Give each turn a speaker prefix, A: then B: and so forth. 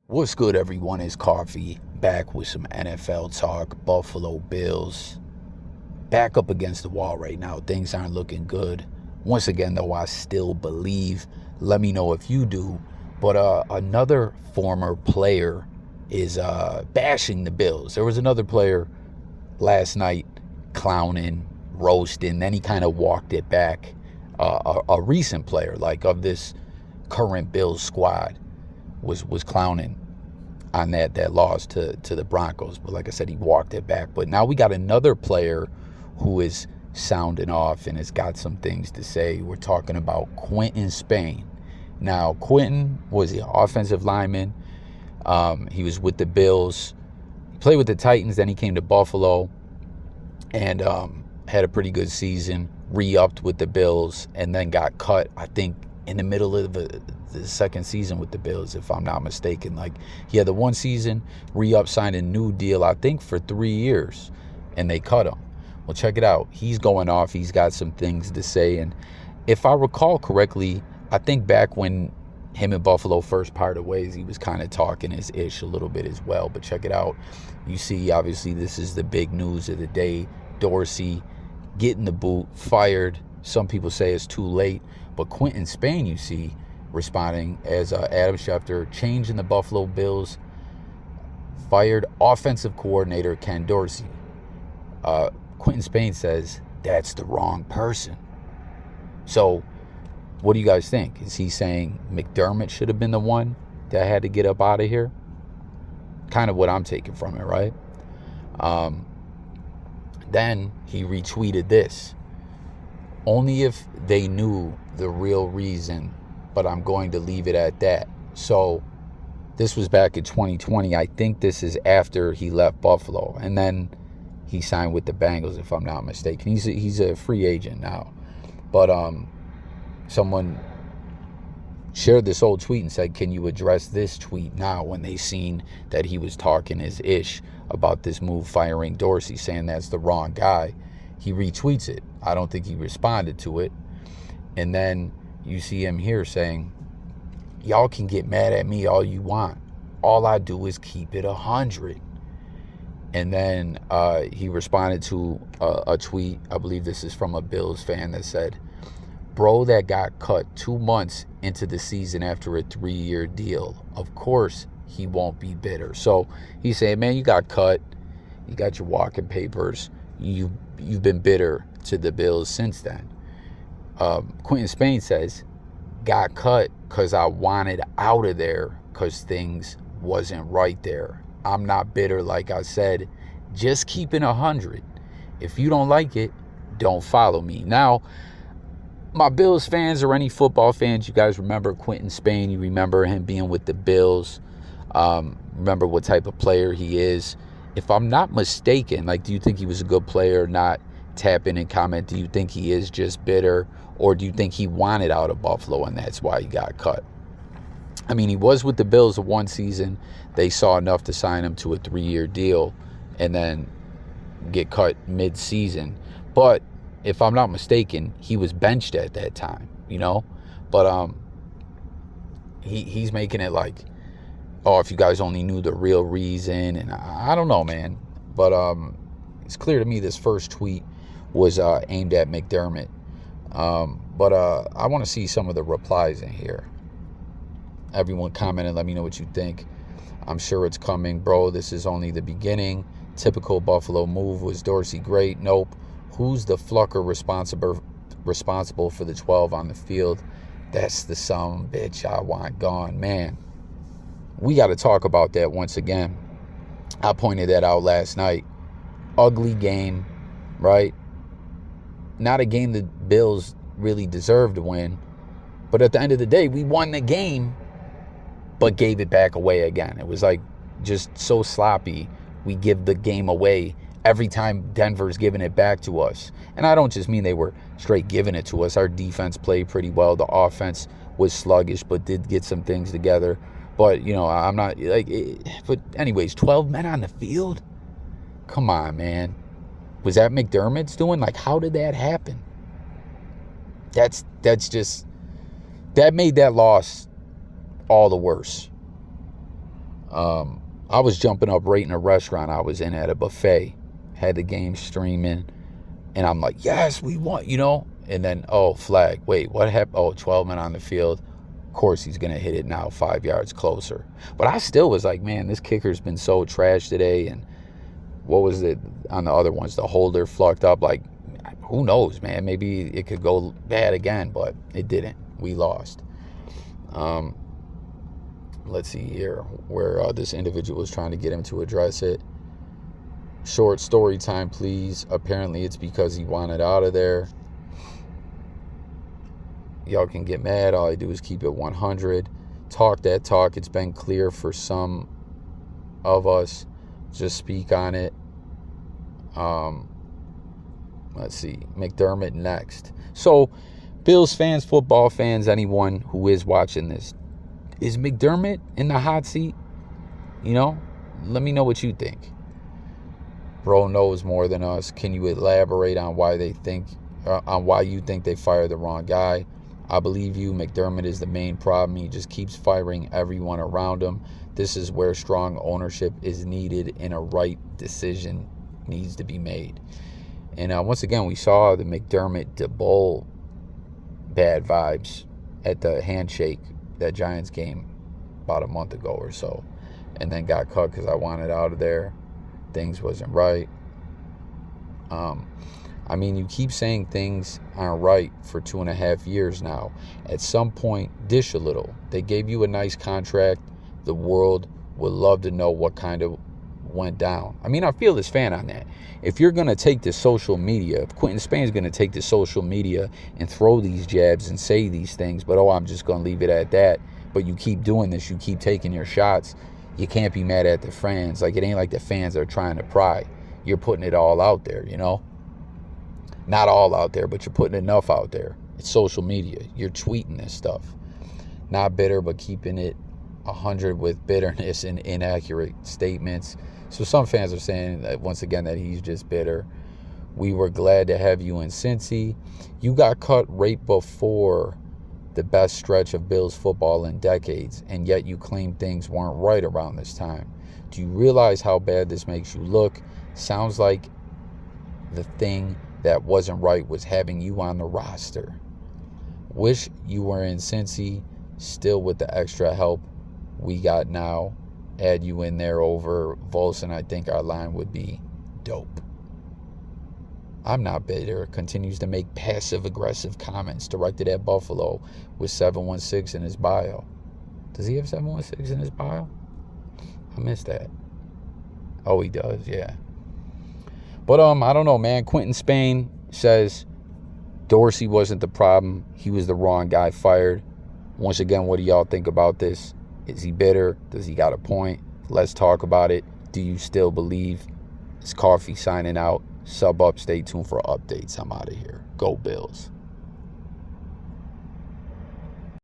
A: What's good, everyone? It's Coffee back with some NFL talk. Buffalo Bills back up against the wall right now. Things aren't looking good. Once again, though, I still believe. Let me know if you do. But another former player is bashing the Bills. There was another player last night clowning, roasting. Then he kind of walked it back. A recent player, like of this current Bills squad, was clowning on that loss to the Broncos. But like I said, he walked it back. But now we got another player who is sounding off and has got some things to say. We're talking about Quinton Spain. Now, Quinton was the offensive lineman. He was with the Bills. He played with the Titans. Then he came to Buffalo and had a pretty good season. Re-upped with the Bills and then got cut, I think, in the middle of the second season with the Bills, if I'm not mistaken. Like, he had the one season, re-up, signed a new deal, I think, for 3 years, and they cut him. Well, check it out. He's going off. He's got some things to say. And if I recall correctly, I think back when him and Buffalo first parted ways, he was kind of talking his ish a little bit as well. But check it out. You see, obviously, this is the big news of the day. Dorsey getting the boot, fired. Some people say it's too late. But Quinton Spain, you see, responding as Adam Schefter, changing the Buffalo Bills, fired offensive coordinator Ken Dorsey. Quinton Spain says that's the wrong person. So what do you guys think? Is he saying McDermott should have been the one that had to get up out of here? Kind of what I'm taking from it, right? Then he retweeted this. Only if they knew the real reason, but I'm going to leave it at that. So this was back in 2020. I think this is after he left Buffalo. And then he signed with the Bengals, if I'm not mistaken. He's a free agent now. But someone shared this old tweet and said, can you address this tweet now, when they seen that he was talking his ish about this move, firing Dorsey, saying that's the wrong guy. He retweets it. I don't think he responded to it. And then you see him here saying, y'all can get mad at me all you want. All I do is keep it 100. And then he responded to a tweet. I believe this is from a Bills fan that said, bro that got cut 2 months into the season after a 3-year deal. Of course he won't be bitter. So he's saying, man, you got cut. You got your walking papers. You've been bitter to the Bills since then. Quinton Spain says, got cut because I wanted out of there because things wasn't right there. I'm not bitter, like I said, just keeping 100. If you don't like it, don't follow me. Now, my Bills fans or any football fans, you guys remember Quinton Spain. You remember him being with the Bills. Remember what type of player he is. If I'm not mistaken, like, do you think he was a good player or not? Tap in and comment. Do you think he is just bitter, or do you think he wanted out of Buffalo and that's why he got cut? I mean, he was with the Bills one season. They saw enough to sign him to a 3-year deal and then get cut mid-season. But if I'm not mistaken, he was benched at that time, you know? But he's making it like, oh, if you guys only knew the real reason. And I don't know, man. But it's clear to me this first tweet was aimed at McDermott. But I want to see some of the replies in here. Everyone comment and let me know what you think. I'm sure it's coming. Bro, this is only the beginning. Typical Buffalo move. Was Dorsey great? Nope. Who's the flucker responsible for the 12 on the field? That's the some bitch I want gone. Man, we got to talk about that once again. I pointed that out last night. Ugly game, right? Not a game the Bills really deserved to win. But at the end of the day, we won the game, but gave it back away again. It was like just so sloppy. We give the game away every time Denver's giving it back to us. And I don't just mean they were straight giving it to us. Our defense played pretty well. The offense was sluggish, but did get some things together. But, you know, I'm not like, but anyways, 12 men on the field? Come on, man. Was that McDermott's doing? Like, how did that happen? That's just, that made that loss all the worse. I was jumping up right in a restaurant I was in at a buffet, had the game streaming, and I'm like, yes, we won, and then, oh, flag, wait, what happened? Oh, 12 men on the field. Of course he's going to hit it now 5 yards closer. But I still was like, man, this kicker's been so trash today. And what was it on the other ones? The holder flucked up. Like, who knows, man? Maybe it could go bad again, but it didn't. We lost. Let's see here where this individual was trying to get him to address it. Short story time, please. Apparently it's because he wanted out of there. Y'all can get mad. All I do is keep it 100. Talk that talk. It's been clear for some of us. Just speak on it. Let's see. McDermott next. So, Bills fans, football fans, anyone who is watching this, is McDermott in the hot seat? Let me know what you think. Bro knows more than us. Can you elaborate on why you think they fired the wrong guy? I believe you. McDermott is the main problem. He just keeps firing everyone around him. This is where strong ownership is needed and a right decision needs to be made. And once again, we saw the McDermott DeBoll bad vibes at the handshake, that Giants game about a month ago or so. And then got cut because I wanted out of there. Things wasn't right. You keep saying things aren't right for 2.5 years now. At some point, dish a little. They gave you a nice contract. The world would love to know what kind of went down. I feel this fan on that. If you're going to take to social media, if Quinton Spain is going to take to social media and throw these jabs and say these things, but I'm just going to leave it at that, but you keep doing this, you keep taking your shots, you can't be mad at the fans. Like, it ain't like the fans are trying to pry. You're putting it all out there, Not all out there, but you're putting enough out there. It's social media. You're tweeting this stuff. Not bitter, but keeping it 100 with bitterness and inaccurate statements. So some fans are saying that, once again, that he's just bitter. We were glad to have you in Cincy. You got cut right before the best stretch of Bills football in decades, and yet you claim things weren't right around this time. Do you realize how bad this makes you look? Sounds like the thing that wasn't right was having you on the roster. Wish you were in Cincy, still with the extra help we got now. Add you in there over Volson. I think our line would be dope. I'm not bitter. Continues to make passive-aggressive comments directed at Buffalo with 716 in his bio. Does he have 716 in his bio? I missed that. Oh, he does, yeah. But I don't know, man. Quinton Spain says Dorsey wasn't the problem. He was the wrong guy fired. Once again, what do y'all think about this? Is he bitter? Does he got a point? Let's talk about it. Do you still believe? It's Coffee signing out. Sub up. Stay tuned for updates. I'm out of here. Go Bills.